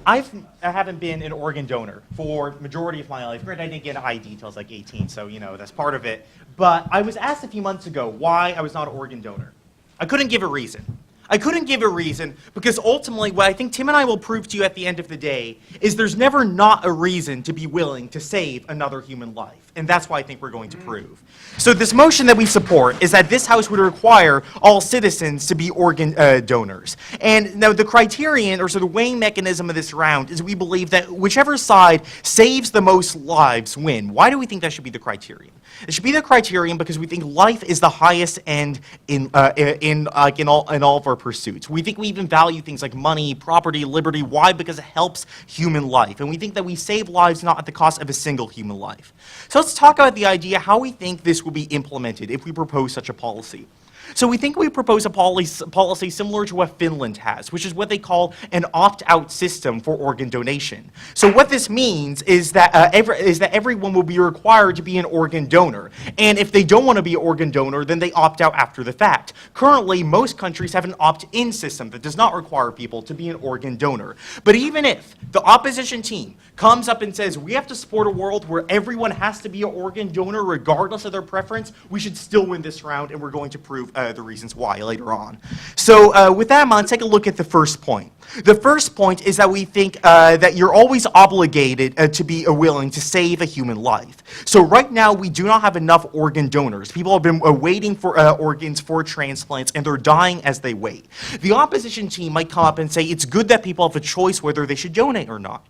I haven't been an organ donor for the majority of my life. Granted, I didn't get an ID until I was like 18, so that's part of it. But I was asked a few months ago why I was not an organ donor. I couldn't give a reason. I couldn't give a reason because ultimately what I think Tim and I will prove to you at the end of the day is there's never not a reason to be willing to save another human life. And that's what I think we're going to prove. So this motion that we support is that this House would require all citizens to be organ donors. And now the criterion, or sort of the weighing mechanism of this round, is we believe that whichever side saves the most lives win. Why do we think that should be the criterion? It should be the criterion because we think life is the highest end in all of our pursuits. We think we even value things like money, property, liberty. Why? Because it helps human life. And we think that we save lives not at the cost of a single human life. So let's talk about the idea how we think this will be implemented if we propose such a policy. So we think we propose a policy similar to what Finland has, which is what they call an opt-out system for organ donation. So what this means is that everyone will be required to be an organ donor. And if they don't want to be an organ donor, then they opt out after the fact. Currently, most countries have an opt-in system that does not require people to be an organ donor. But even if the opposition team comes up and says, we have to support a world where everyone has to be an organ donor regardless of their preference, we should still win this round, and we're going to prove the reasons why later on. So with that in mind, take a look at the first point. The first point is that we think that you're always obligated to be willing to save a human life. So right now, we do not have enough organ donors. People have been waiting for organs for transplants, and they're dying as they wait. The opposition team might come up and say it's good that people have a choice whether they should donate or not.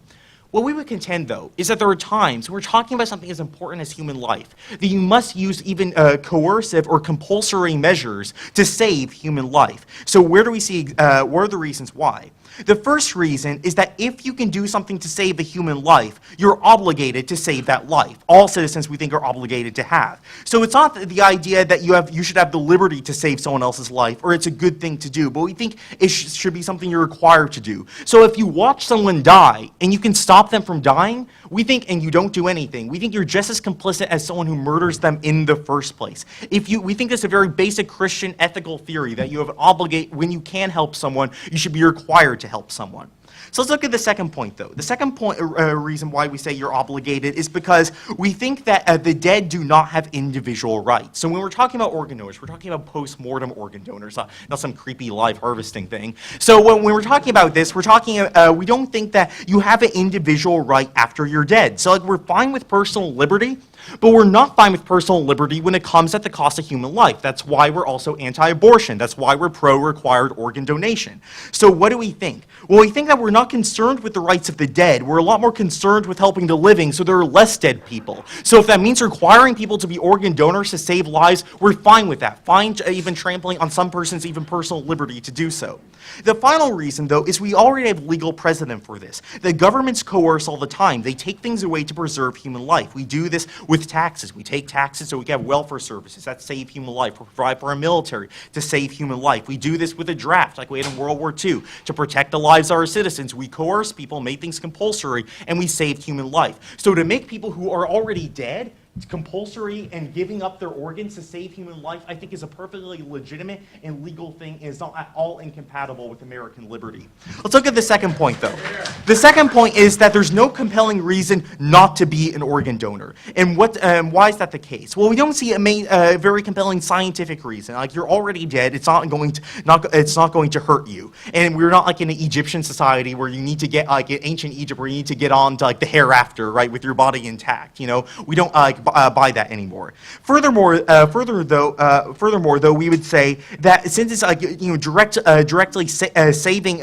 What we would contend, though, is that there are times when we're talking about something as important as human life that you must use even coercive or compulsory measures to save human life. So where do we see, what are the reasons why? The first reason is that if you can do something to save a human life, you're obligated to save that life. All citizens, we think, are obligated to have. So it's not the idea that you should have the liberty to save someone else's life, or it's a good thing to do, but we think it should be something you're required to do. So if you watch someone die, and you can stop them from dying, we think, and you don't do anything, we think you're just as complicit as someone who murders them in the first place. We think it's a very basic Christian ethical theory that you have an when you can help someone, you should be required to help someone. So let's look at the second point, though. The second point, reason why we say you're obligated is because we think that the dead do not have individual rights. So when we're talking about organ donors, we're talking about post-mortem organ donors, not some creepy live harvesting thing. So when we're talking about this, we're talking, we don't think that you have an individual right after you're dead. So like we're fine with personal liberty, but we're not fine with personal liberty when it comes at the cost of human life. That's why we're also anti-abortion. That's why we're pro-required organ donation. So what do we think? Well, we think that we're not concerned with the rights of the dead. We're a lot more concerned with helping the living, so there are less dead people. So if that means requiring people to be organ donors to save lives, we're fine with that. Fine even trampling on some person's even personal liberty to do so. The final reason, though, is we already have legal precedent for this. The governments coerce all the time. They take things away to preserve human life. We do this with taxes. We take taxes so we can have welfare services that save human life. We provide for our military to save human life. We do this with a draft like we had in World War II to protect the lives of our citizens. We coerce people, make things compulsory, and we saved human life. So to make people who are already dead compulsory and giving up their organs to save human life, I think is a perfectly legitimate and legal thing and is not at all incompatible with American liberty. Let's look at the second point, though. The second point is that there's no compelling reason not to be an organ donor. And why is that the case? Well, we don't see a very compelling scientific reason. Like, you're already dead. It's not going to hurt you. And we're not like in an Egyptian society where you need to get, like in ancient Egypt, where you need to get on to like the hereafter, right, with your body intact. We don't buy that anymore. Furthermore, though, we would say that since it's directly saving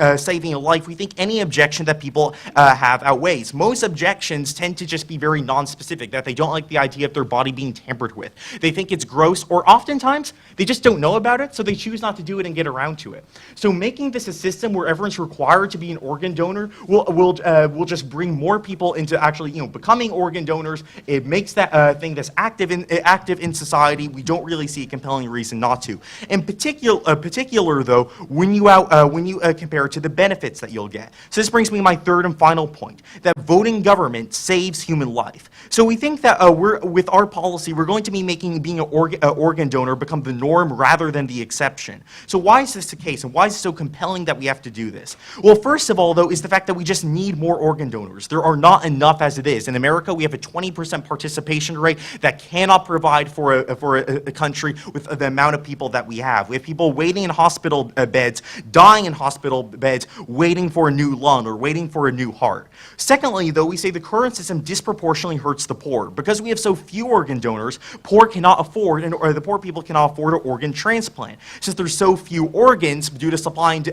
a life, we think any objection that people have outweighs. Most objections tend to just be very non-specific, that they don't like the idea of their body being tampered with. They think it's gross, or oftentimes they just don't know about it, so they choose not to do it and get around to it. So making this a system where everyone's required to be an organ donor will just bring more people into actually becoming organ donors. It makes that thing that's active in society, we don't really see a compelling reason not to. In particular though, when you compare it to the benefits that you'll get. So this brings me to my third and final point, that voting government saves human life. So we think that with our policy, we're going to be making being an organ donor become the norm rather than the exception. So why is this the case, and why is it so compelling that we have to do this? Well, first of all, though, is the fact that we just need more organ donors. There are not enough as it is. In America, we have a 20% participation rate that cannot provide for a country with the amount of people that we have. We have people waiting in hospital beds, dying in hospital beds, waiting for a new lung or waiting for a new heart. Secondly, though, we say the current system disproportionately hurts the poor. Because we have so few organ donors, the poor people cannot afford an organ transplant. Since there's so few organs due to supply and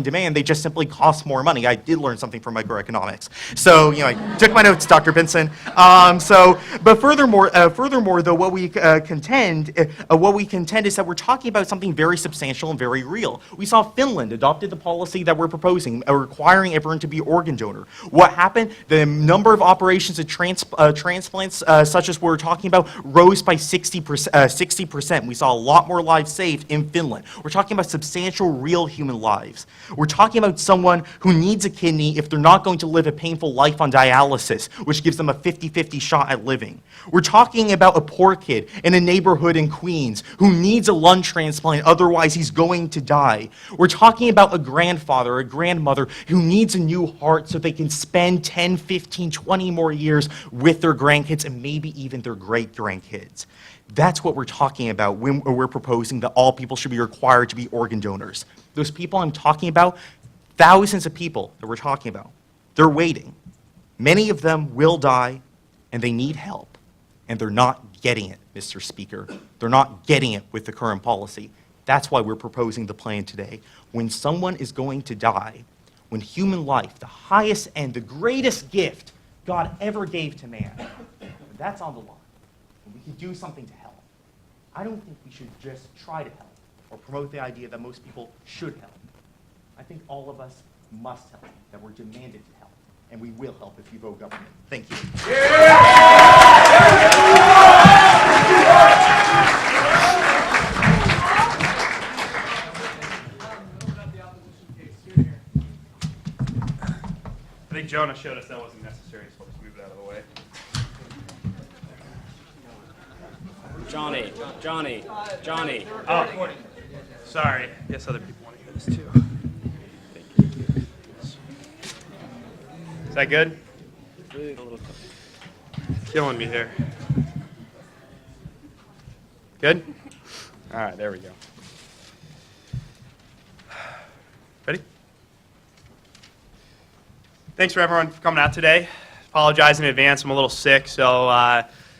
demand, they just simply cost more money. I did learn something from microeconomics. So, I took my notes, Dr. Benson. But furthermore, though, what we contend is that we're talking about something very substantial and very real. We saw Finland adopted the policy that we're proposing, requiring everyone to be organ donor. What happened? The number of operations and transplants, such as we're talking about, rose by 60%. We saw a lot more lives saved in Finland. We're talking about substantial, real human lives. We're talking about someone who needs a kidney if they're not going to live a painful life on dialysis, which gives them a 50-50 shot at living. We're talking about a poor kid in a neighborhood in Queens who needs a lung transplant, otherwise he's going to die. We're talking about a grandfather, a grandmother who needs a new heart so they can spend 10, 15, 20 more years with their grandkids and maybe even their great-grandkids. That's what we're talking about when we're proposing that all people should be required to be organ donors. Those people I'm talking about, thousands of people that we're talking about, they're waiting. Many of them will die, and they need help. And they're not getting it, Mr. Speaker. They're not getting it with the current policy. That's why we're proposing the plan today. When someone is going to die, when human life, the highest and the greatest gift God ever gave to man, that's on the line. And we can do something to help. I don't think we should just try to help or promote the idea that most people should help. I think all of us must help, that we're demanded to help, and we will help if you vote government. Thank you. I think Jonah showed us that wasn't necessary, so let's move it out of the way. Johnny. Oh, sorry. Yes, other people want to hear this too. Is that good? Killing me here. Good? All right, there we go. Ready? Thanks for everyone for coming out today. Apologize in advance. I'm a little sick, so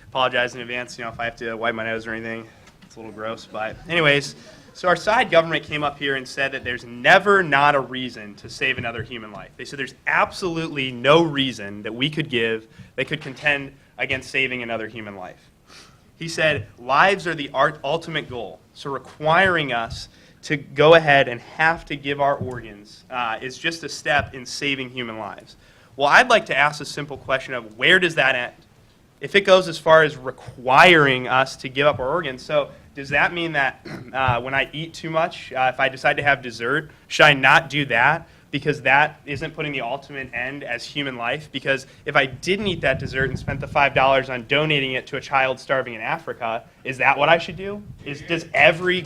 apologize in advance, if I have to wipe my nose or anything. It's a little gross, but anyways, so our side government came up here and said that there's never not a reason to save another human life. They said there's absolutely no reason that we could give that could contend against saving another human life. He said lives are the ultimate goal, so requiring us to go ahead and have to give our organs is just a step in saving human lives. Well, I'd like to ask a simple question of where does that end? If it goes as far as requiring us to give up our organs, so does that mean that when I eat too much, if I decide to have dessert, should I not do that because that isn't putting the ultimate end as human life? Because if I didn't eat that dessert and spent the $5 on donating it to a child starving in Africa, is that what I should do? Does every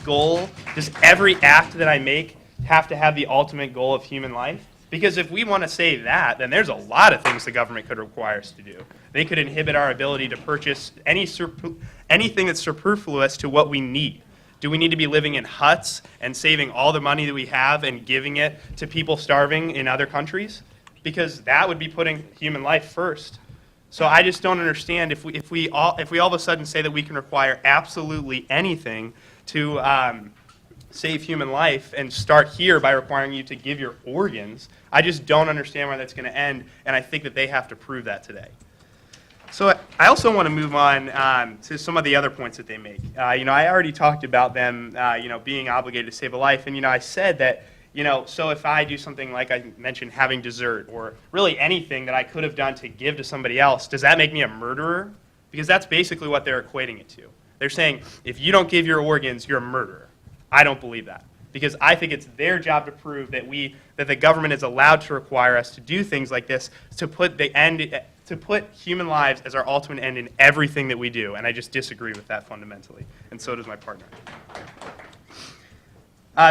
act that I make have to have the ultimate goal of human life? Because if we want to say that, then there's a lot of things the government could require us to do. They could inhibit our ability to purchase anything that's superfluous to what we need. Do we need to be living in huts and saving all the money that we have and giving it to people starving in other countries? Because that would be putting human life first. So I just don't understand if we all of a sudden say that we can require absolutely anything to save human life and start here by requiring you to give your organs. I just don't understand why that's going to end, and I think that they have to prove that today. So I also want to move on to some of the other points that they make. I already talked about them, being obligated to save a life, and I said that, so if I do something like I mentioned, having dessert, or really anything that I could have done to give to somebody else, does that make me a murderer? because that's basically what they're equating it to. They're saying, if you don't give your organs, you're a murderer. I don't believe that, because I think it's their job to prove that the government is allowed to require us to do things like this to put human lives as our ultimate end in everything that we do, and I just disagree with that fundamentally, and so does my partner.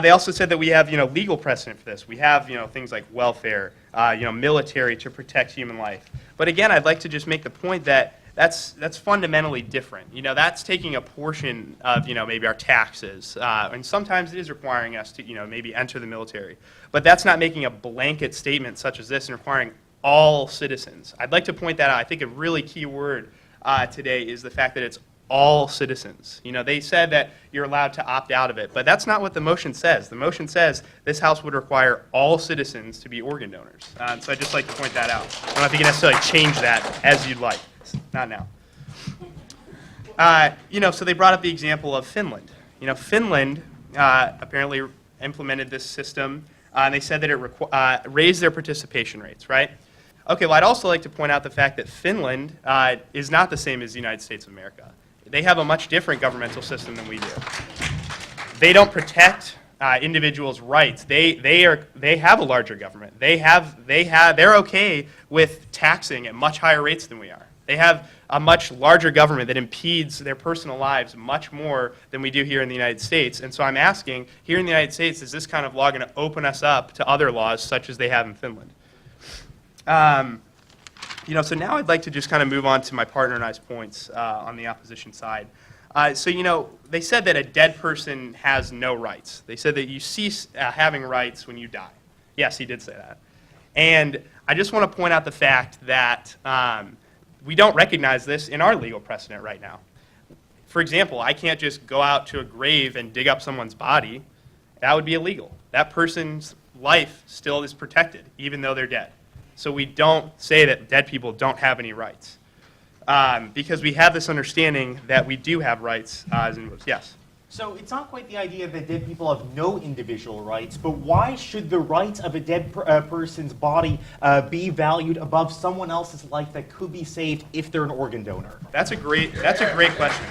They also said that we have, legal precedent for this. We have, things like welfare, military to protect human life. But again, I'd like to just make the point that that's fundamentally different. That's taking a portion of, maybe our taxes, and sometimes it is requiring us to, maybe enter the military. But that's not making a blanket statement such as this and requiring all citizens. I'd like to point that out. I think a really key word today is the fact that it's all citizens. They said that you're allowed to opt out of it, but that's not what the motion says. The motion says this House would require all citizens to be organ donors. So I'd just like to point that out. I don't know if you can necessarily change that as you'd like. Not now. So they brought up the example of Finland. Finland apparently implemented this system, and they said that it raised their participation rates, right? Okay, well, I'd also like to point out the fact that Finland is not the same as the United States of America. They have a much different governmental system than we do. They don't protect individuals' rights. They have a larger government. They're okay with taxing at much higher rates than we are. They have a much larger government that impedes their personal lives much more than we do here in the United States. And so I'm asking, here in the United States, is this kind of law going to open us up to other laws such as they have in Finland? So now I'd like to just kind of move on to my partner and I's points on the opposition side. They said that a dead person has no rights. They said that you cease having rights when you die. Yes, he did say that. And I just want to point out the fact that we don't recognize this in our legal precedent right now. For example, I can't just go out to a grave and dig up someone's body. That would be illegal. That person's life still is protected, even though they're dead. So we don't say that dead people don't have any rights, because we have this understanding that we do have rights as individuals. Yes? So it's not quite the idea that dead people have no individual rights, but why should the rights of a dead person's body be valued above someone else's life that could be saved if they're an organ donor? That's a great question.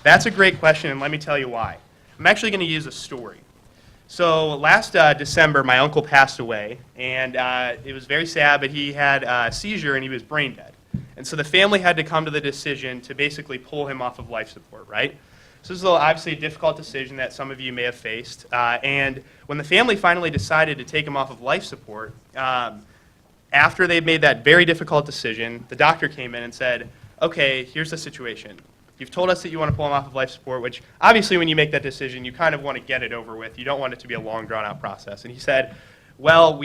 That's a great question, and let me tell you why. I'm actually going to use a story. So last December, my uncle passed away, and it was very sad, but he had a seizure and he was brain dead. And so the family had to come to the decision to basically pull him off of life support, right? So this is obviously a difficult decision that some of you may have faced. And when the family finally decided to take him off of life support, after they made that very difficult decision, the doctor came in and said, okay, here's the situation. You've told us that you want to pull him off of life support, which obviously when you make that decision, you kind of want to get it over with. You don't want it to be a long, drawn-out process. And he said, well,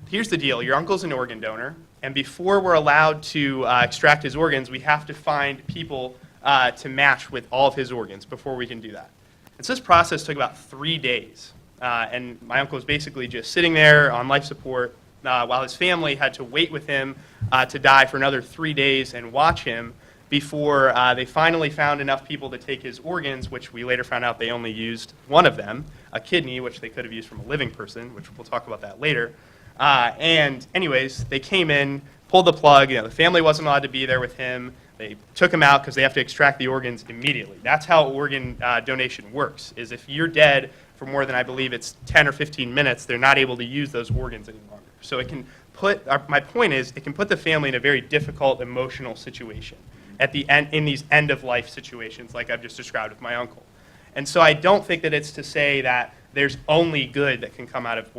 here's the deal. Your uncle's an organ donor, and before we're allowed to extract his organs, we have to find people to match with all of his organs before we can do that. And so this process took about 3 days. And my uncle was basically just sitting there on life support while his family had to wait with him to die for another 3 days and watch him before they finally found enough people to take his organs, which we later found out they only used one of them, a kidney, which they could have used from a living person, which we'll talk about that later. And anyways, they came in, pulled the plug. The family wasn't allowed to be there with him. They took him out because they have to extract the organs immediately. That's how organ donation works, is if you're dead for more than, I believe it's 10 or 15 minutes, they're not able to use those organs any longer. So it can put, my point is, it can put the family in a very difficult emotional situation at the end, in these end-of-life situations like I've just described with my uncle. And so I don't think that it's to say that there's only good that can come out of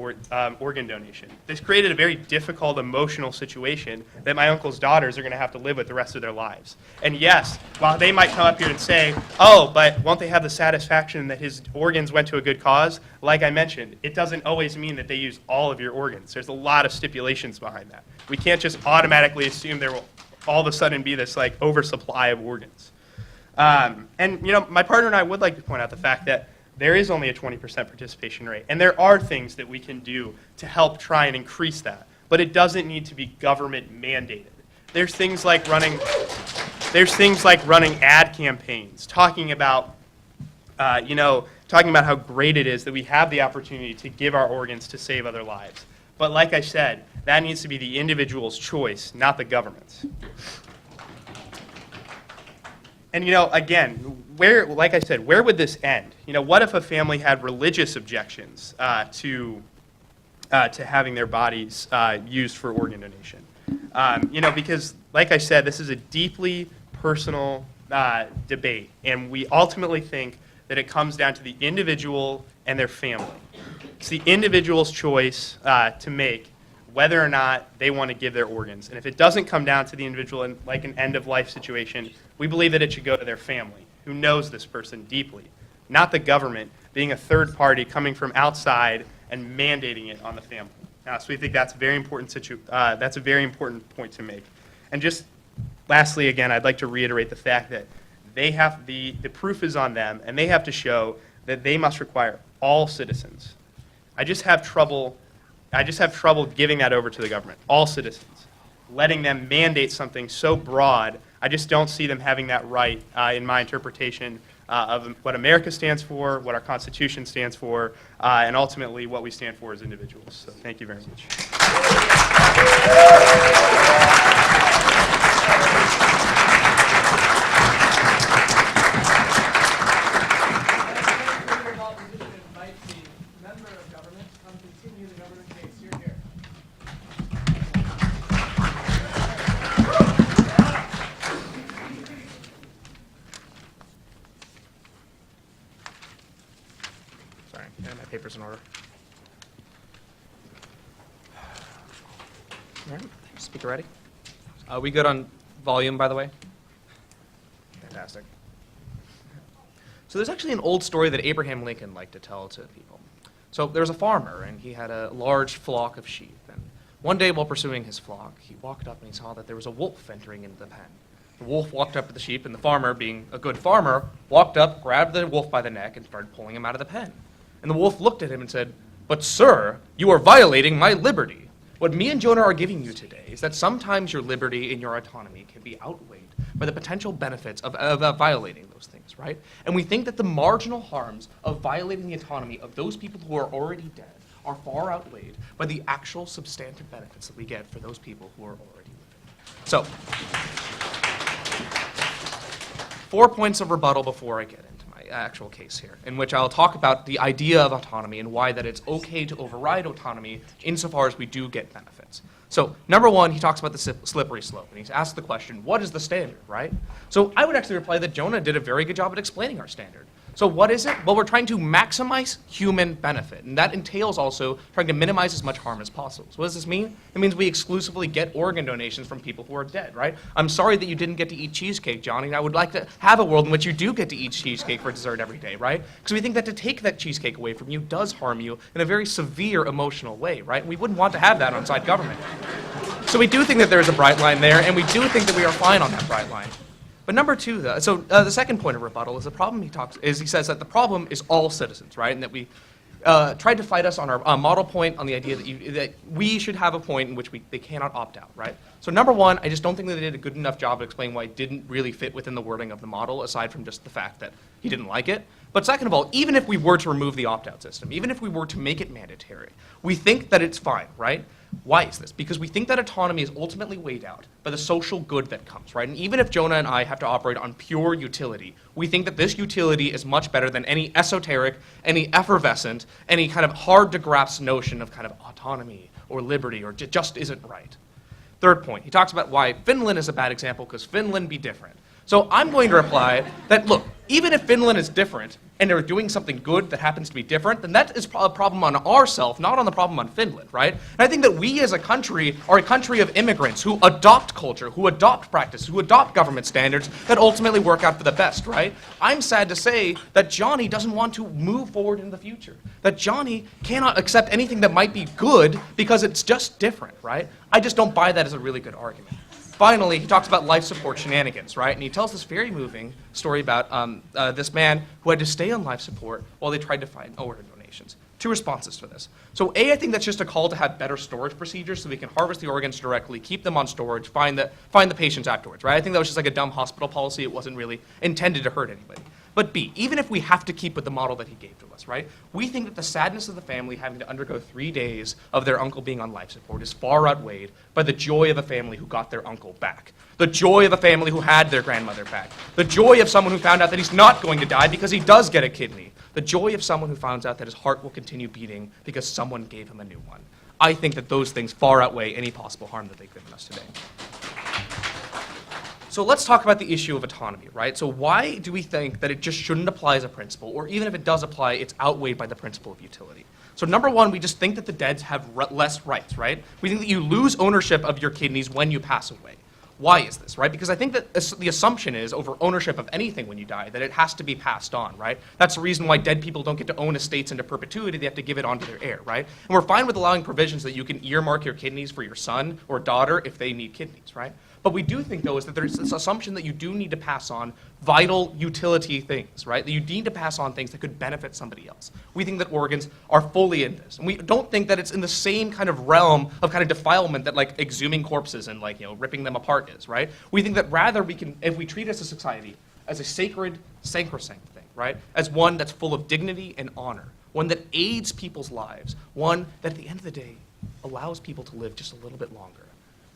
organ donation. This created a very difficult emotional situation that my uncle's daughters are going to have to live with the rest of their lives. And yes, while they might come up here and say, oh, but won't they have the satisfaction that his organs went to a good cause? Like I mentioned, it doesn't always mean that they use all of your organs. There's a lot of stipulations behind that. We can't just automatically assume there will all of a sudden be this like oversupply of organs. And my partner and I would like to point out the fact that there is only a 20% participation rate, and there are things that we can do to help try and increase that, but it doesn't need to be government mandated. There's things like running ad campaigns, talking about how great it is that we have the opportunity to give our organs to save other lives. But like I said, that needs to be the individual's choice, not the government's. And again, like I said, where would this end? What if a family had religious objections to having their bodies used for organ donation? Because, like I said, this is a deeply personal debate, and we ultimately think that it comes down to the individual and their family. It's the individual's choice to make whether or not they want to give their organs. And if it doesn't come down to the individual in like an end-of-life situation, we believe that it should go to their family, who knows this person deeply, not the government being a third party coming from outside and mandating it on the family. So we think that's a very important that's a very important point to make. And just lastly, again, I'd like to reiterate the fact that they have the proof is on them, and they have to show that they must require all citizens. I just have trouble giving that over to the government, all citizens, letting them mandate something so broad. I just don't see them having that right in my interpretation of what America stands for, what our Constitution stands for, and ultimately what we stand for as individuals. So thank you very much. Sorry, my paper's in order. All right, speaker ready? We good on volume, by the way? Fantastic. So there's actually an old story that Abraham Lincoln liked to tell to people. So there was a farmer, and he had a large flock of sheep. And one day, while pursuing his flock, he walked up and he saw that there was a wolf entering into the pen. The wolf walked up to the sheep, and the farmer, being a good farmer, walked up, grabbed the wolf by the neck, and started pulling him out of the pen. And the wolf looked at him and said, "But sir, you are violating my liberty. What me and Jonah are giving you today is that sometimes your liberty and your autonomy can be outweighed by the potential benefits of violating those things, right? And we think that the marginal harms of violating the autonomy of those people who are already dead are far outweighed by the actual substantive benefits that we get for those people who are already living." So, 4 points of rebuttal before I get into my actual case here, in which I'll talk about the idea of autonomy and why that it's okay to override autonomy insofar as we do get benefits. So, number one, he talks about the slippery slope, and he's asked the question, what is the standard, right? So I would actually reply that Jonah did a very good job at explaining our standard. So what is it? Well, we're trying to maximize human benefit, and that entails also trying to minimize as much harm as possible. So what does this mean? It means we exclusively get organ donations from people who are dead, right? I'm sorry that you didn't get to eat cheesecake, Johnny, and I would like to have a world in which you do get to eat cheesecake for dessert every day, right? Because we think that to take that cheesecake away from you does harm you in a very severe emotional way, right? And we wouldn't want to have that outside government. So we do think that there is a bright line there, and we do think that we are fine on that bright line. But number two, though, so the second point of rebuttal is the problem he says that the problem is all citizens, right? And that we tried to fight us on our model point on the idea that we should have a point in which they cannot opt out, right? So number one, I just don't think that they did a good enough job of explaining why it didn't really fit within the wording of the model, aside from just the fact that he didn't like it. But second of all, even if we were to remove the opt-out system, even if we were to make it mandatory, we think that it's fine, right? Why is this? Because we think that autonomy is ultimately weighed out by the social good that comes, right? And even if Jonah and I have to operate on pure utility, we think that this utility is much better than any esoteric, any effervescent, any kind of hard-to-grasp notion of kind of autonomy or liberty, or just isn't right. Third point, he talks about why Finland is a bad example, because Finland be different. So I'm going to reply that, look, even if Finland is different, and they're doing something good that happens to be different, then that is a problem on ourselves, not on the problem on Finland, right? And I think that we as a country are a country of immigrants who adopt culture, who adopt practice, who adopt government standards that ultimately work out for the best, right? I'm sad to say that Johnny doesn't want to move forward in the future, that Johnny cannot accept anything that might be good because it's just different, right? I just don't buy that as a really good argument. Finally, he talks about life support shenanigans, right? And he tells this very moving story about this man who had to stay on life support while they tried to find organ donations. Two responses to this. So A, I think that's just a call to have better storage procedures so we can harvest the organs directly, keep them on storage, find the patients afterwards, right? I think that was just like a dumb hospital policy. It wasn't really intended to hurt anybody. But B, even if we have to keep with the model that he gave to us, right? We think that the sadness of the family having to undergo 3 days of their uncle being on life support is far outweighed by the joy of a family who got their uncle back. The joy of a family who had their grandmother back. The joy of someone who found out that he's not going to die because he does get a kidney. The joy of someone who finds out that his heart will continue beating because someone gave him a new one. I think that those things far outweigh any possible harm that they've given us today. So let's talk about the issue of autonomy, right? So why do we think that it just shouldn't apply as a principle, or even if it does apply, it's outweighed by the principle of utility? So number one, we just think that the dead have less rights, right? We think that you lose ownership of your kidneys when you pass away. Why is this, right? Because I think that the assumption is over ownership of anything when you die, that it has to be passed on, right? That's the reason why dead people don't get to own estates into perpetuity. They have to give it on to their heir, right? And we're fine with allowing provisions that you can earmark your kidneys for your son or daughter if they need kidneys, right? But we do think, though, is that there's this assumption that you do need to pass on vital utility things, right? That you need to pass on things that could benefit somebody else. We think that organs are fully in this. And we don't think that it's in the same kind of realm of kind of defilement that, like, exhuming corpses and, like, ripping them apart is, right? We think that rather we can, if we treat it as a society, as a sacred, sacrosanct thing, right? As one that's full of dignity and honor, one that aids people's lives, one that at the end of the day allows people to live just a little bit longer.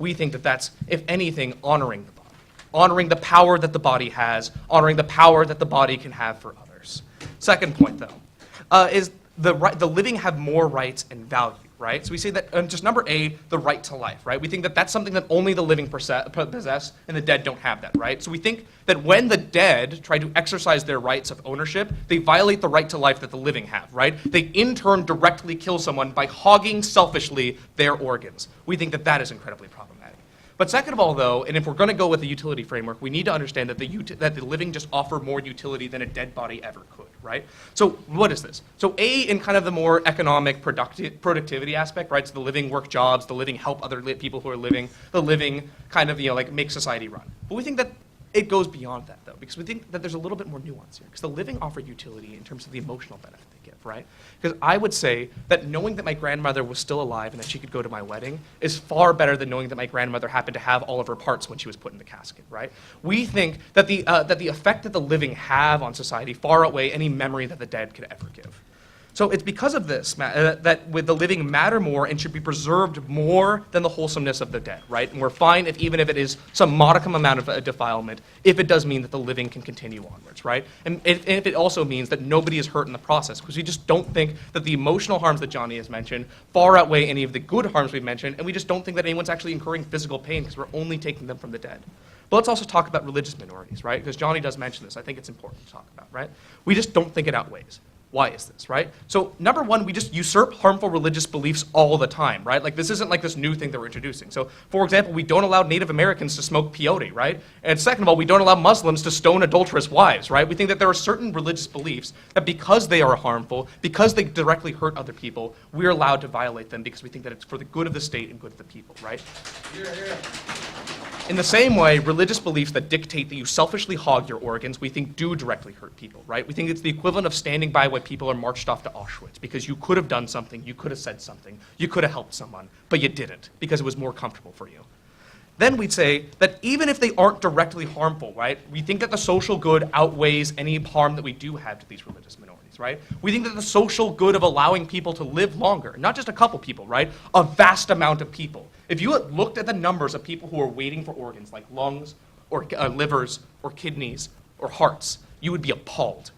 We think that that's, if anything, honoring the body, honoring the power that the body has, honoring the power that the body can have for others. Second point, though, is the living have more rights and value, right? So we say that, just number A, the right to life, right? We think that that's something that only the living possess, and the dead don't have that, right? So we think that when the dead try to exercise their rights of ownership, they violate the right to life that the living have, right? They in turn directly kill someone by hogging selfishly their organs. We think that that is incredibly problematic. But second of all, though, and if we're going to go with the utility framework, we need to understand that the living just offer more utility than a dead body ever could, right? So what is this? So A, in kind of the more economic productivity aspect, right? So the living work jobs, the living help other people who are living, the living kind of, like make society run. But we think that it goes beyond that, though, because we think that there's a little bit more nuance here. Because the living offer utility in terms of the emotional benefit they give, right? Because I would say that knowing that my grandmother was still alive and that she could go to my wedding is far better than knowing that my grandmother happened to have all of her parts when she was put in the casket, right? We think that the effect that the living have on society far outweigh any memory that the dead could ever give. So it's because of this that with the living matter more and should be preserved more than the wholesomeness of the dead, right? And we're fine even if it is some modicum amount of defilement, if it does mean that the living can continue onwards, right? And if it also means that nobody is hurt in the process, because we just don't think that the emotional harms that Johnny has mentioned far outweigh any of the good harms we've mentioned, and we just don't think that anyone's actually incurring physical pain because we're only taking them from the dead. But let's also talk about religious minorities, right? Because Johnny does mention this. I think it's important to talk about, right? We just don't think it outweighs. Why is this, right? So number one, we just usurp harmful religious beliefs all the time, right? Like this isn't like this new thing that we're introducing. So for example, we don't allow Native Americans to smoke peyote, right? And second of all, we don't allow Muslims to stone adulterous wives, right? We think that there are certain religious beliefs that because they are harmful, because they directly hurt other people, we're allowed to violate them because we think that it's for the good of the state and good of the people, right? In the same way, religious beliefs that dictate that you selfishly hog your organs, we think do directly hurt people, right? We think it's the equivalent of standing by when people are marched off to Auschwitz because you could have done something, you could have said something, you could have helped someone, but you didn't because it was more comfortable for you. Then we'd say that even if they aren't directly harmful, right, we think that the social good outweighs any harm that we do have to these religious minorities, right? We think that the social good of allowing people to live longer, not just a couple people, right, a vast amount of people. If you looked at the numbers of people who are waiting for organs like lungs or livers or kidneys or hearts, you would be appalled.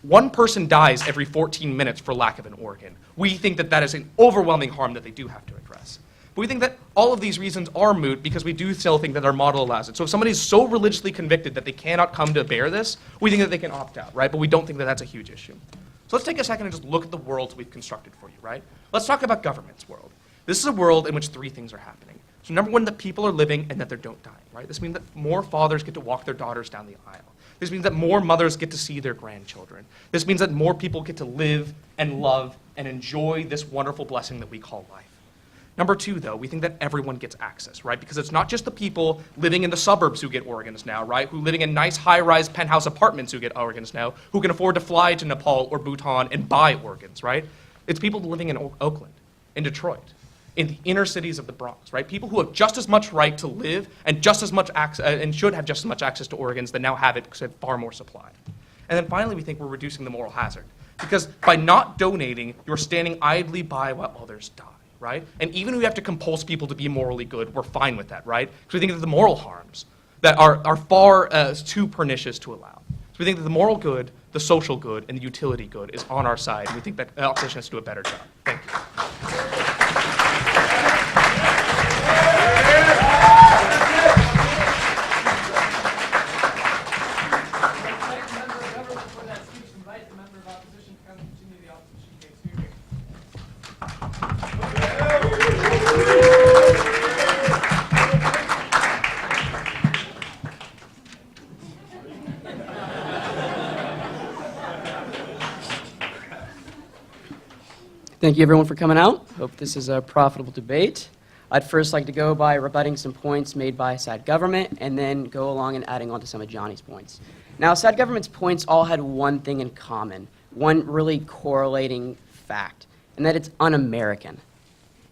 One person dies every 14 minutes for lack of an organ. We think that that is an overwhelming harm that they do have to address. But we think that all of these reasons are moot because we do still think that our model allows it. So if somebody is so religiously convicted that they cannot come to bear this, we think that they can opt out, right? But we don't think that that's a huge issue. So let's take a second and just look at the worlds we've constructed for you, right? Let's talk about government's world. This is a world in which three things are happening. So number one, that people are living and that they don't dying, right? This means that more fathers get to walk their daughters down the aisle. This means that more mothers get to see their grandchildren. This means that more people get to live and love and enjoy this wonderful blessing that we call life. Number two, though, we think that everyone gets access, right? Because it's not just the people living in the suburbs who get organs now, right? Who living in nice high-rise penthouse apartments who get organs now, who can afford to fly to Nepal or Bhutan and buy organs, right? It's people living in Oakland, in Detroit, in the inner cities of the Bronx, right? People who have just as much right to live and just as much access and should have just as much access to organs that now have it because they have far more supply. And then finally, we think we're reducing the moral hazard. Because by not donating, you're standing idly by while others die, right? And even if we have to compulse people to be morally good, we're fine with that, right? Because we think that the moral harms that are far too pernicious to allow. So we think that the moral good, the social good, and the utility good is on our side, and we think that opposition has to do a better job. Thank you. Thank you, everyone, for coming out. Hope this is a profitable debate. I'd first like to go by rebutting some points made by side government, and then go along and adding on to some of Johnny's points. Now, side government's points all had one thing in common, one really correlating fact, and that it's un-American.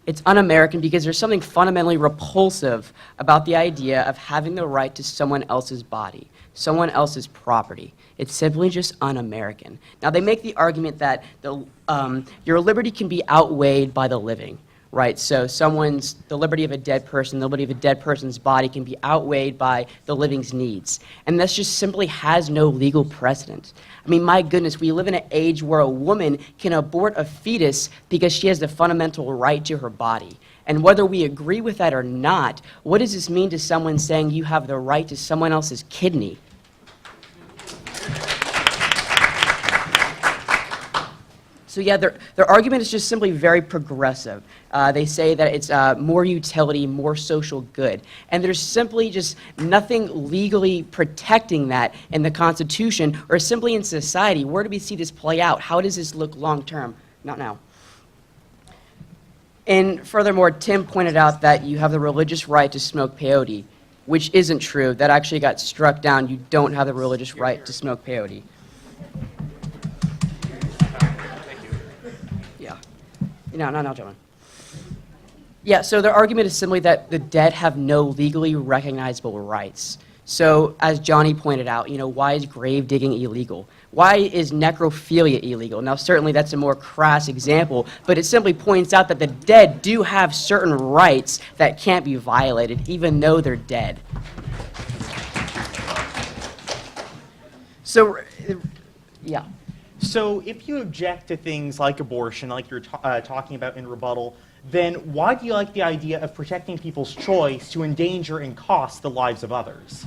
It's un-American because there's something fundamentally repulsive about the idea of having the right to someone else's body, someone else's property. It's simply just un-American. Now, they make the argument that your liberty can be outweighed by the living, right? So the liberty of a dead person, the liberty of a dead person's body can be outweighed by the living's needs. And this just simply has no legal precedent. I mean, my goodness, we live in an age where a woman can abort a fetus because she has the fundamental right to her body. And whether we agree with that or not, what does this mean to someone saying you have the right to someone else's kidney? So yeah, their argument is just simply very progressive. They say that it's more utility, more social good. And there's simply just nothing legally protecting that in the Constitution or simply in society. Where do we see this play out? How does this look long term? Not now. And furthermore, Tim pointed out that you have the religious right to smoke peyote, which isn't true. That actually got struck down. You don't have the religious right to smoke peyote. No, gentlemen. Yeah, so their argument is simply that the dead have no legally recognizable rights. So, as Johnny pointed out, why is grave digging illegal? Why is necrophilia illegal? Now, certainly that's a more crass example, but it simply points out that the dead do have certain rights that can't be violated, even though they're dead. So, yeah. So if you object to things like abortion, like you're talking about in rebuttal, then why do you like the idea of protecting people's choice to endanger and cost the lives of others?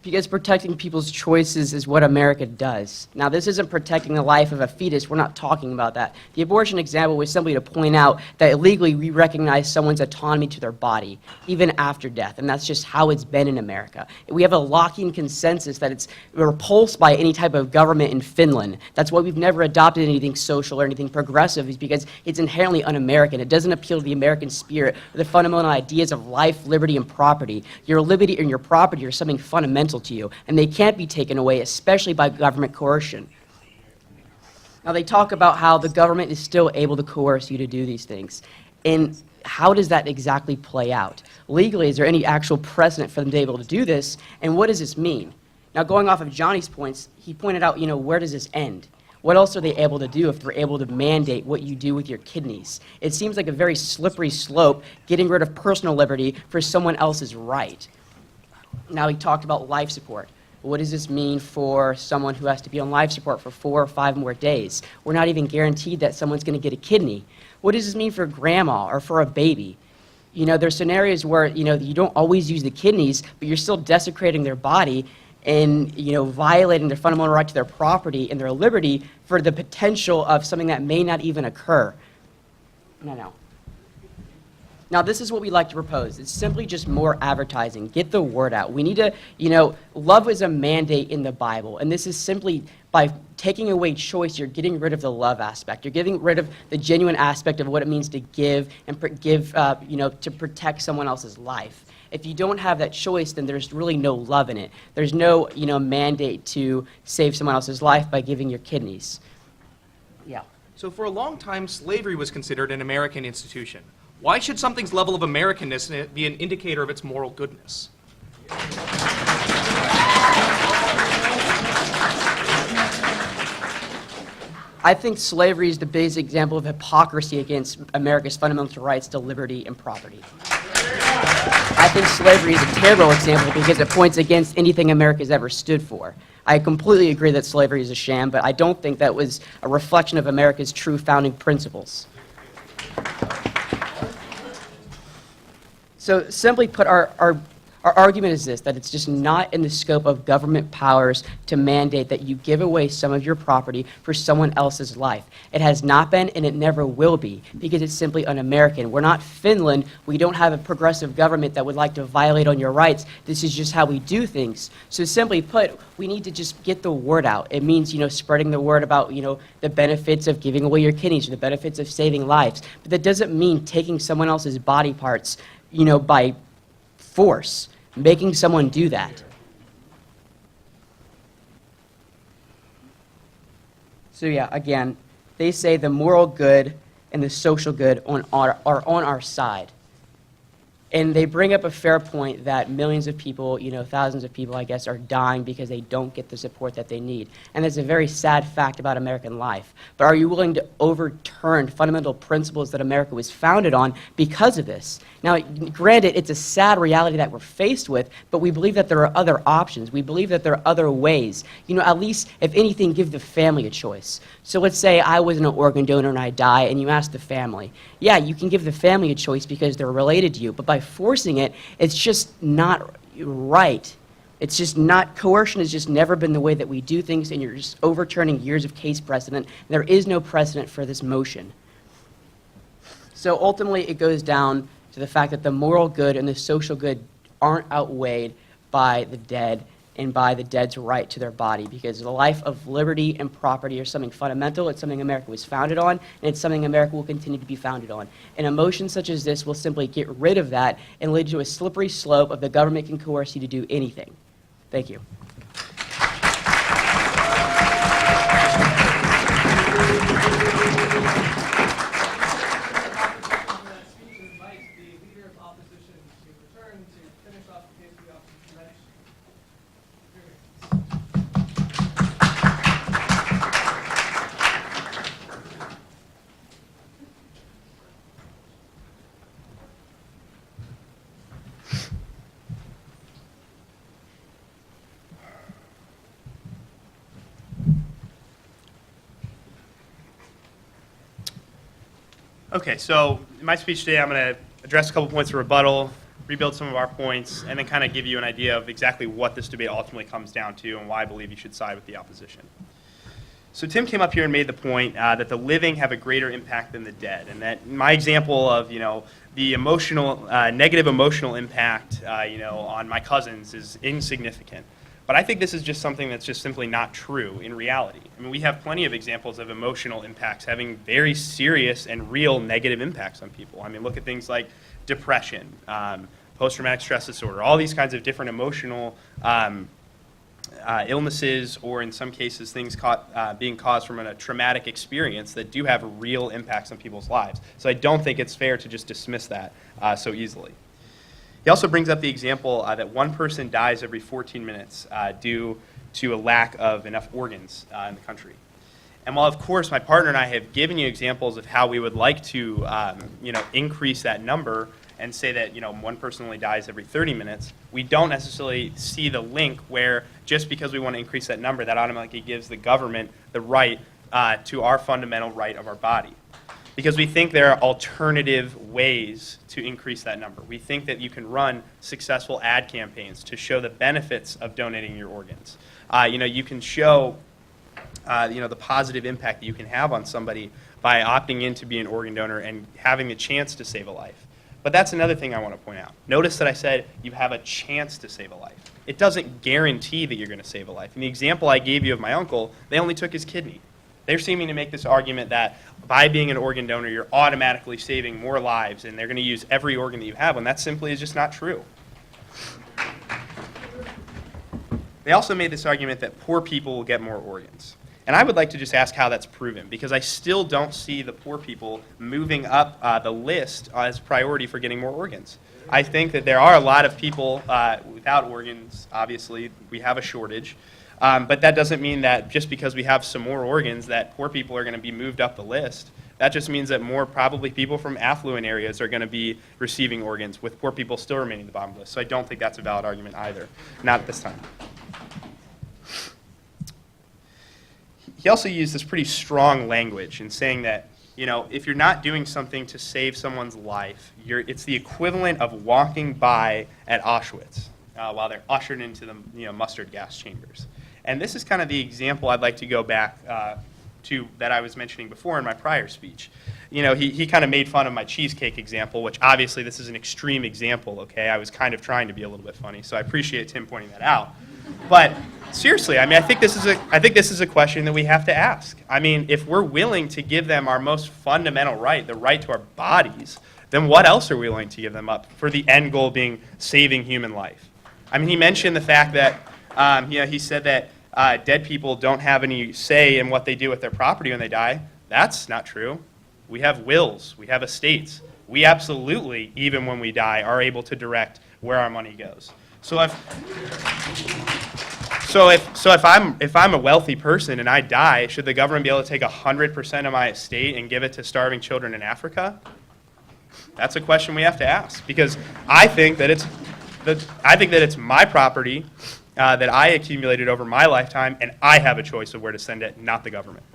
Because protecting people's choices is what America does. Now, this isn't protecting the life of a fetus. We're not talking about that. The abortion example was simply to point out that illegally we recognize someone's autonomy to their body, even after death, and that's just how it's been in America. We have a locking consensus that it's repulsed by any type of government in Finland. That's why we've never adopted anything social or anything progressive, is because it's inherently un-American. It doesn't appeal to the American spirit or the fundamental ideas of life, liberty, and property. Your liberty and your property are something fundamental to you, and they can't be taken away, especially by government coercion. Now, they talk about how the government is still able to coerce you to do these things. And how does that exactly play out? Legally, is there any actual precedent for them to be able to do this? And what does this mean? Now, going off of Johnny's points, he pointed out, where does this end? What else are they able to do if they're able to mandate what you do with your kidneys? It seems like a very slippery slope, getting rid of personal liberty for someone else's right. Now, he talked about life support. What does this mean for someone who has to be on life support for 4 or 5 more days? We're not even guaranteed that someone's going to get a kidney. What does this mean for grandma or for a baby? There's scenarios where, you don't always use the kidneys, but you're still desecrating their body and, violating their fundamental right to their property and their liberty for the potential of something that may not even occur. No. Now, this is what we like to propose. It's simply just more advertising. Get the word out. We need to, love is a mandate in the Bible. And this is simply by taking away choice, you're getting rid of the love aspect. You're getting rid of the genuine aspect of what it means to give and to protect someone else's life. If you don't have that choice, then there's really no love in it. There's no, mandate to save someone else's life by giving your kidneys. Yeah. So for a long time, slavery was considered an American institution. Why should something's level of Americanness be an indicator of its moral goodness? I think slavery is the biggest example of hypocrisy against America's fundamental rights to liberty and property. I think slavery is a terrible example because it points against anything America's ever stood for. I completely agree that slavery is a sham, but I don't think that was a reflection of America's true founding principles. So simply put, our argument is this, that it's just not in the scope of government powers to mandate that you give away some of your property for someone else's life. It has not been, and it never will be, because it's simply un-American. We're not Finland. We don't have a progressive government that would like to violate on your rights. This is just how we do things. So simply put, we need to just get the word out. It means, spreading the word about, the benefits of giving away your kidneys, or the benefits of saving lives. But that doesn't mean taking someone else's body parts, by force. Making someone do that. So yeah, again, they say the moral good and the social good are on our side. And they bring up a fair point that millions of people, thousands of people, I guess, are dying because they don't get the support that they need. And that's a very sad fact about American life. But are you willing to overturn fundamental principles that America was founded on because of this? Now, granted, it's a sad reality that we're faced with, but we believe that there are other options. We believe that there are other ways. At least, if anything, give the family a choice. So let's say I was an organ donor and I die, and you ask the family. Yeah, you can give the family a choice because they're related to you, but by forcing it, it's just not right. It's just not, coercion has just never been the way that we do things, and you're just overturning years of case precedent. There is no precedent for this motion. So ultimately, it goes down to the fact that the moral good and the social good aren't outweighed by the dead and by the dead's right to their body, because the life of liberty and property are something fundamental. It's something America was founded on, and it's something America will continue to be founded on. And a motion such as this will simply get rid of that and lead to a slippery slope of the government can coerce you to do anything. Thank you. Okay, so in my speech today, I'm going to address a couple points of rebuttal, rebuild some of our points, and then kind of give you an idea of exactly what this debate ultimately comes down to and why I believe you should side with the opposition. So Tim came up here and made the point that the living have a greater impact than the dead, and that my example of, the emotional, negative emotional impact, on my cousins is insignificant. But I think this is just something that's just simply not true in reality. I mean, we have plenty of examples of emotional impacts having very serious and real negative impacts on people. I mean, look at things like depression, post-traumatic stress disorder, all these kinds of different emotional illnesses, or in some cases things being caused from a traumatic experience that do have real impacts on people's lives. So I don't think it's fair to just dismiss that so easily. He also brings up the example that one person dies every 14 minutes due to a lack of enough organs in the country. And while, of course, my partner and I have given you examples of how we would like to, increase that number and say that, one person only dies every 30 minutes, we don't necessarily see the link where just because we want to increase that number, that automatically gives the government the right to our fundamental right of our body. Because we think there are alternative ways to increase that number. We think that you can run successful ad campaigns to show the benefits of donating your organs. You can show, the positive impact that you can have on somebody by opting in to be an organ donor and having the chance to save a life. But that's another thing I want to point out. Notice that I said you have a chance to save a life. It doesn't guarantee that you're going to save a life. In the example I gave you of my uncle, they only took his kidney. They're seeming to make this argument that by being an organ donor, you're automatically saving more lives, and they're going to use every organ that you have, when that simply is just not true. They also made this argument that poor people will get more organs. And I would like to just ask how that's proven, because I still don't see the poor people moving up the list as priority for getting more organs. I think that there are a lot of people without organs. Obviously, we have a shortage. But that doesn't mean that just because we have some more organs that poor people are going to be moved up the list. That just means that more probably people from affluent areas are going to be receiving organs, with poor people still remaining at the bottom of the list. So I don't think that's a valid argument either, not at this time. He also used this pretty strong language in saying that, if you're not doing something to save someone's life, it's the equivalent of walking by at Auschwitz while they're ushered into the mustard gas chambers. And this is kind of the example I'd like to go back to that I was mentioning before in my prior speech. He kind of made fun of my cheesecake example, which obviously this is an extreme example, okay? I was kind of trying to be a little bit funny, so I appreciate Tim pointing that out. But seriously, I think this is a question that we have to ask. If we're willing to give them our most fundamental right, the right to our bodies, then what else are we willing to give them up for the end goal being saving human life? He mentioned the fact that, he said that dead people don't have any say in what they do with their property when they die. That's not true. We have wills. We have estates. We absolutely, even when we die, are able to direct where our money goes. So if I'm a wealthy person and I die, should the government be able to take 100% of my estate and give it to starving children in Africa? That's a question we have to ask, because I think that it's my property that I accumulated over my lifetime, and I have a choice of where to send it, not the government.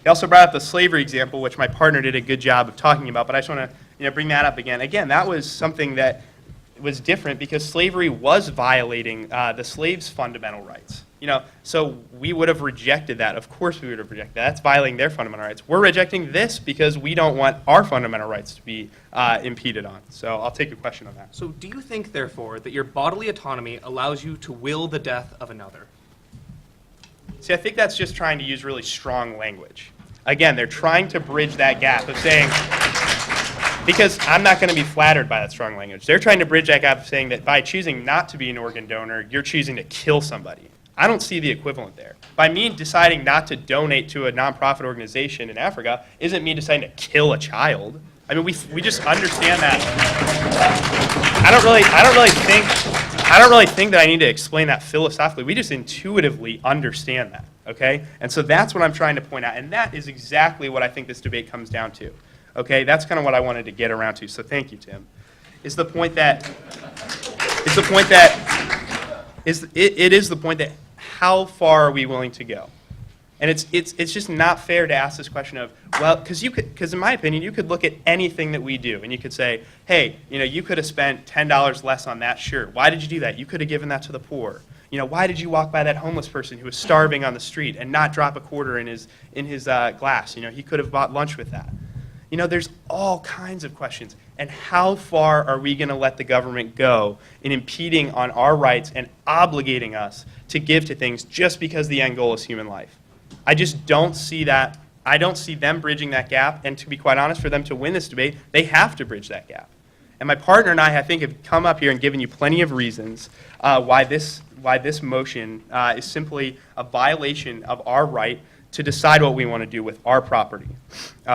He also brought up the slavery example, which my partner did a good job of talking about, but I just want to bring that up again. Again, that was something that was different because slavery was violating the slaves' fundamental rights. So we would have rejected that. Of course we would have rejected that. That's violating their fundamental rights. We're rejecting this because we don't want our fundamental rights to be impeded on. So I'll take a question on that. So do you think, therefore, that your bodily autonomy allows you to will the death of another? See, I think that's just trying to use really strong language. Again, they're trying to bridge that gap of saying, because I'm not going to be flattered by that strong language. They're trying to bridge that gap of saying that by choosing not to be an organ donor, you're choosing to kill somebody. I don't see the equivalent there. By me deciding not to donate to a nonprofit organization in Africa isn't me deciding to kill a child. We just understand that. I don't really think that I need to explain that philosophically. We just intuitively understand that, okay? And so that's what I'm trying to point out, and that is exactly what I think this debate comes down to. Okay, that's kind of what I wanted to get around to. So thank you, Tim. It is the point that how far are we willing to go? And it's just not fair to ask this question of, well, because in my opinion, you could look at anything that we do and you could say, hey, you could have spent $10 less on that shirt. Why did you do that? You could have given that to the poor. Why did you walk by that homeless person who was starving on the street and not drop a quarter in his glass? He could have bought lunch with that. There's all kinds of questions. And how far are we going to let the government go in impeding on our rights and obligating us to give to things just because the end goal is human life? I just don't see that. I don't see them bridging that gap. And to be quite honest, for them to win this debate, they have to bridge that gap. And my partner and I think, have come up here and given you plenty of reasons why this motion is simply a violation of our right to decide what we want to do with our property.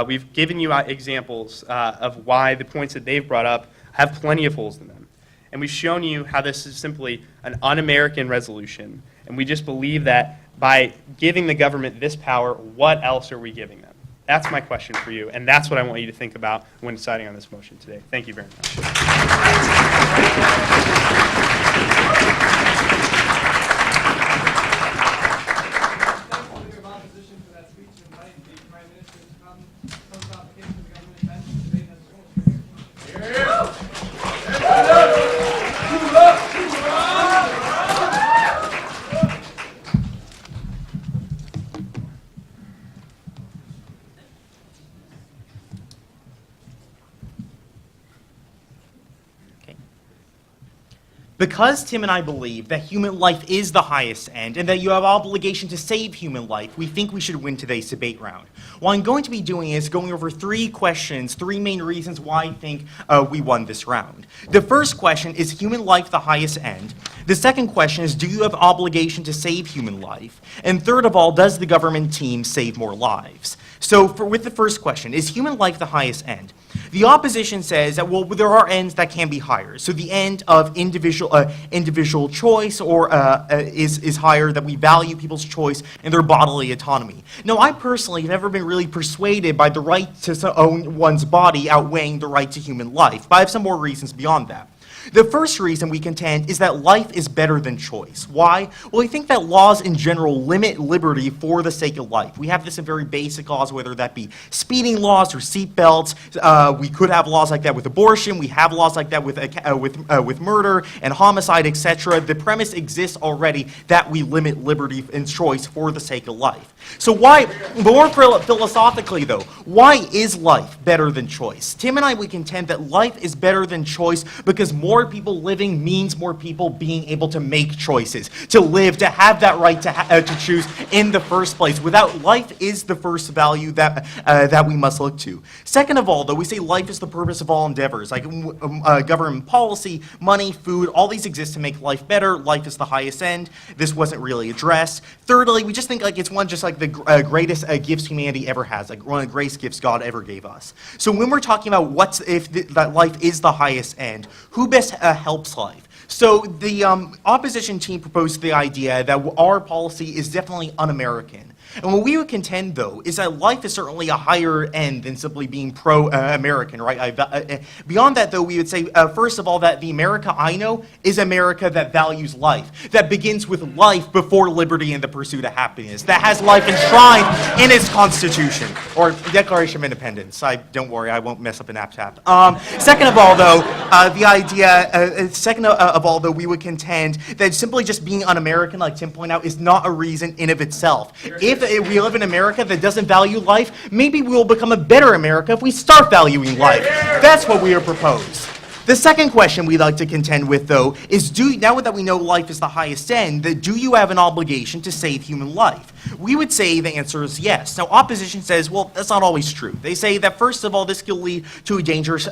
We've given you examples of why the points that they've brought up have plenty of holes in them. And we've shown you how this is simply an un-American resolution. And we just believe that by giving the government this power, what else are we giving them? That's my question for you, and that's what I want you to think about when deciding on this motion today. Thank you very much. Because Tim and I believe that human life is the highest end and that you have obligation to save human life, we think we should win today's debate round. What I'm going to be doing is going over three questions, three main reasons why I think we won this round. The first question is human life the highest end? The second question is, do you have obligation to save human life? And third of all, does the government team save more lives? So with the first question, is human life the highest end? The opposition says that, well, there are ends that can be higher. So the end of individual choice is higher, that we value people's choice and their bodily autonomy. Now, I personally have never been really persuaded by the right to own one's body outweighing the right to human life, but I have some more reasons beyond that. The first reason we contend is that life is better than choice. Why? Well, we think that laws in general limit liberty for the sake of life. We have this in very basic laws, whether that be speeding laws or seat belts. We could have laws like that with abortion. We have laws like that with murder and homicide, etc. The premise exists already that we limit liberty and choice for the sake of life. So why, more philosophically though, why is life better than choice? Tim and I, we contend that life is better than choice because more people living means more people being able to make choices, to live, to have that right to choose in the first place. Without life is the first value that we must look to. Second of all, though, we say life is the purpose of all endeavors, like government policy, money, food, all these exist to make life better. Life is the highest end. This wasn't really addressed. Thirdly, we just think like it's one just like the greatest gifts humanity ever has, like one of the greatest gifts God ever gave us. So when we're talking about that life is the highest end, who best helps life? So the opposition team proposed the idea that our policy is definitely un-American. And what we would contend, though, is that life is certainly a higher end than simply being pro-American, right? Beyond that, though, we would say, first of all, that the America I know is America that values life, that begins with life before liberty and the pursuit of happiness, that has life enshrined in its Constitution, or Declaration of Independence. Don't worry, I won't mess up an app. Second of all, though, we would contend that simply just being un-American, like Tim pointed out, is not a reason in of itself. If we live in America that doesn't value life, maybe we will become a better America if we start valuing life. That's what we are proposed. The second question we'd like to contend with, though, is now that we know life is the highest end, do you have an obligation to save human life? We would say the answer is yes. Now, opposition says, well, that's not always true. They say that, first of all, this could lead to a dangerous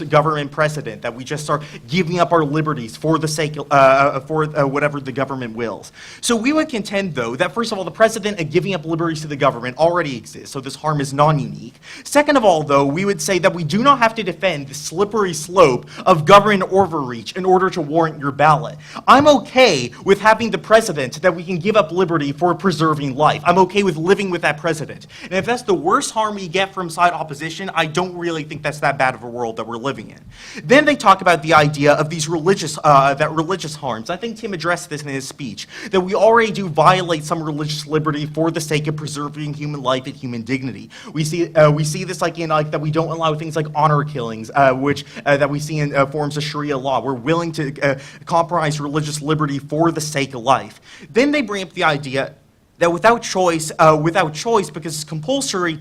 government precedent, that we just start giving up our liberties for the sake of whatever the government wills. So we would contend, though, that, first of all, the precedent of giving up liberties to the government already exists, so this harm is non-unique. Second of all, though, we would say that we do not have to defend the slippery slope of government overreach in order to warrant your ballot. I'm okay with having the precedent that we can give up liberty for preserving life. I'm okay with living with that precedent. And if that's the worst harm we get from side opposition, I don't really think that's that bad of a world that we're living in. Then they talk about the idea of these religious harms. I think Tim addressed this in his speech, that we already do violate some religious liberty for the sake of preserving human life and human dignity. We see this like in that we don't allow things like honor killings, which that we see in forms of Sharia law. We're willing to compromise religious liberty for the sake of life. Then they bring up the idea that without choice, because it's compulsory,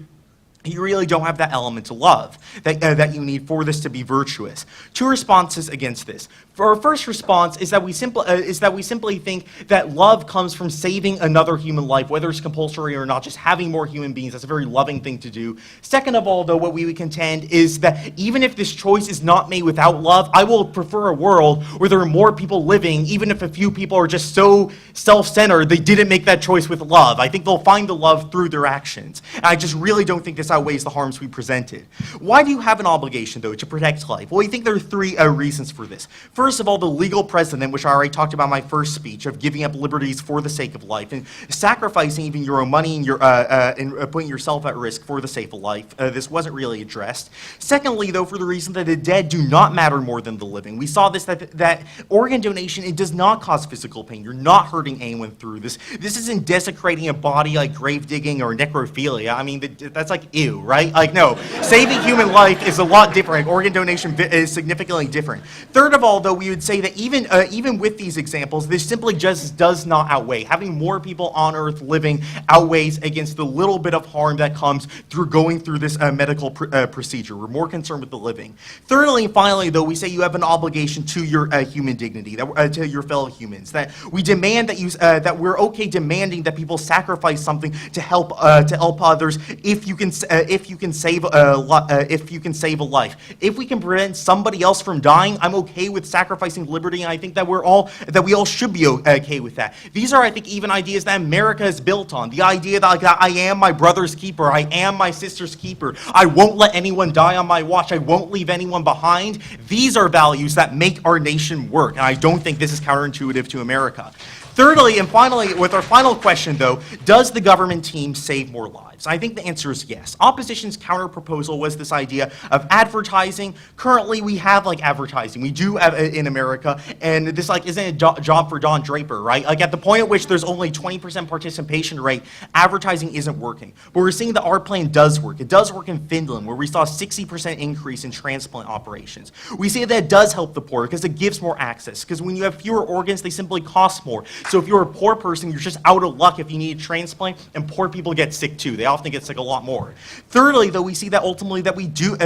you really don't have that element to love that you need for this to be virtuous. Two responses against this. Our first response is that we simply think that love comes from saving another human life, whether it's compulsory or not, just having more human beings. That's a very loving thing to do. Second of all, though, what we would contend is that even if this choice is not made without love, I will prefer a world where there are more people living, even if a few people are just so self-centered they didn't make that choice with love. I think they'll find the love through their actions. And I just really don't think this outweighs the harms we presented. Why do you have an obligation, though, to protect life? Well, I think there are three reasons for this. First of all, the legal precedent, which I already talked about in my first speech, of giving up liberties for the sake of life and sacrificing even your own money and putting yourself at risk for the sake of life. This wasn't really addressed. Secondly, though, for the reason that the dead do not matter more than the living. We saw this, that organ donation, it does not cause physical pain. You're not hurting anyone through this. This isn't desecrating a body like grave digging or necrophilia. I mean, that's like ew, right? Like, no. Saving human life is a lot different. Organ donation is significantly different. Third of all, though, we would say that even with these examples, this simply just does not outweigh. Having more people on Earth living outweighs against the little bit of harm that comes through going through this medical procedure. We're more concerned with the living. Thirdly and finally, though, we say you have an obligation to your human dignity, to your fellow humans. That we demand that we're okay demanding that people sacrifice something to help others if you can if you can save a life. If we can prevent somebody else from dying, I'm okay with sacrificing liberty, and I think that we all should be okay with that. These are, I think, even ideas that America is built on. The idea that, that I am my brother's keeper, I am my sister's keeper, I won't let anyone die on my watch, I won't leave anyone behind. These are values that make our nation work, and I don't think this is counterintuitive to America. Thirdly, and finally, with our final question, though, does the government team save more lives? I think the answer is yes. Opposition's counter-proposal was this idea of advertising. Currently, we have, like, advertising. We do have, in America, and this, like, isn't a job for Don Draper, right? Like, at the point at which there's only 20% participation rate, advertising isn't working. But we're seeing that our plan does work. It does work in Finland, where we saw a 60% increase in transplant operations. We see that it does help the poor because it gives more access, because when you have fewer organs, they simply cost more. So if you're a poor person, you're just out of luck if you need a transplant, and poor people get sick too. They often get sick a lot more. Thirdly, though, we see that ultimately that we do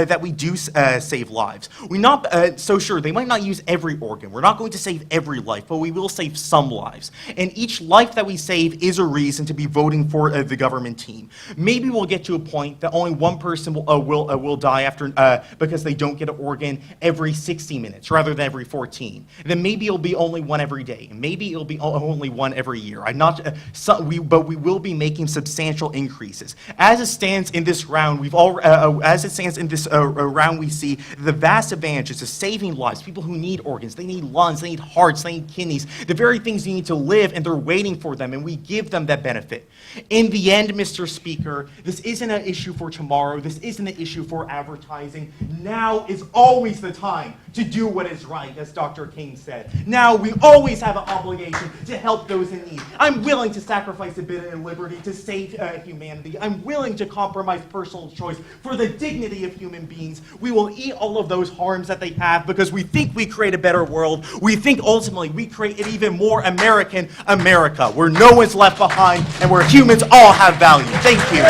save lives. We're not so sure. They might not use every organ. We're not going to save every life, but we will save some lives. And each life that we save is a reason to be voting for the government team. Maybe we'll get to a point that only one person will die after because they don't get an organ every 60 minutes rather than every 14. And then maybe it'll be only one every day. And maybe it'll be only one every year. But we will be making substantial increases. As it stands in this round, round, we see the vast advantages of saving lives. People who need organs, they need lungs, they need hearts, they need kidneys, the very things you need to live, and they're waiting for them, and we give them that benefit. In the end, Mr. Speaker, this isn't an issue for tomorrow. This isn't an issue for advertising. Now is always the time to do what is right, as Dr. King said. Now we always have an obligation to help those in need. I'm willing to sacrifice a bit of liberty to save humanity. I'm willing to compromise personal choice for the dignity of human beings. We will eat all of those harms that they have because we think we create a better world. We think ultimately we create an even more American America, where no one's left behind and where humans all have value. Thank you.